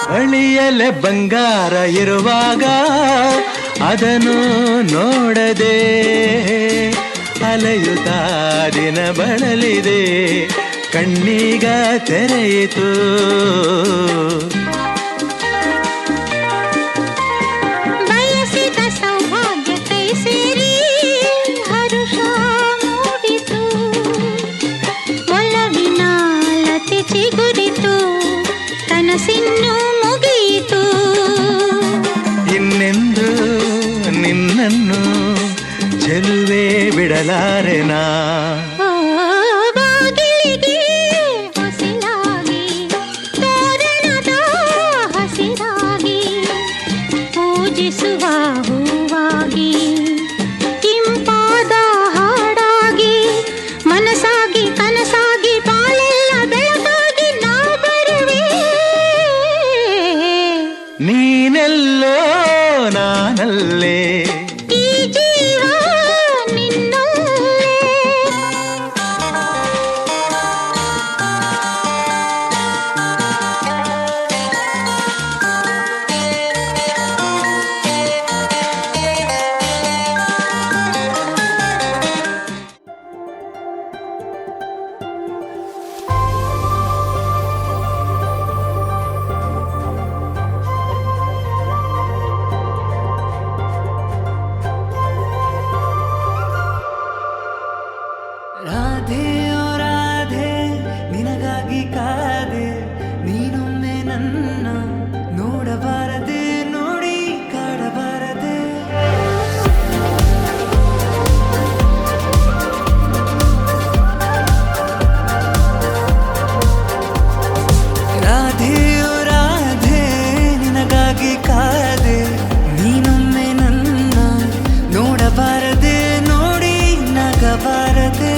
ಬಳಿಯಲೆ ಬಂಗಾರ ಇರುವಾಗ ಅದನ್ನು ನೋಡದೆ ಅಲೆಯುತ್ತಾ ದಿನ ಬಳಲಿದೆ, ಕಣ್ಣೀಗ ತೆರೆಯಿತು. ಬಯಸಿದ ಸೌಭಾಗ್ಯ ಕೈ ಸೇರಿ ಹರುಷ ಮೂಡಿತು, ಒಲವಿನ ಲತೆ ಚಿಗುರಿತು, ಕನಸಿನ್ನು ಮುಗಿಯಿತು. ಇನ್ನೆಂದು ನಿನ್ನನ್ನು ಚೆಲುವೆ ಬಿಡಲಾರೆನಾ. ಬಾಗಿಲಿಗೆ ಹೊಸಲಾಗಿ ತೋರಣದ ಹಸಿರಾಗಿ ಪೂಜಿಸುವ ಹೂವಾಗಿ ಇಂಪಾದ ಹಾಡಾಗಿ ಮನಸಾಗಿ ಕನಸಾಗಿ ಬಾಳೆಲ್ಲ ಬೆಳಗಾಗಿ ನಾ ಬರುವೆ. ನೀನೆಲ್ಲೋ ನಾನಲ್ಲೇ, ಈ ಜೀವ ನಿನ್ನಲ್ಲೇ. ರಾಧೆ ಓ ರಾಧೆ ನಿನಗಾಗಿ ಕಾದೆ, ನೀನೊಮ್ಮೆ ನನ್ನ ನೋಡಬಾರದೆ, ನೋಡಿ ಕಾಡಬಾರದೆ. ರಾಧೆ ಓ ರಾಧೆ ನಿನಗಾಗಿ ಕಾದೆ, ನೀನೊಮ್ಮೆ ನನ್ನ ನೋಡಬಾರದೆ, ನೋಡಿ ನಗಬಾರದೆ.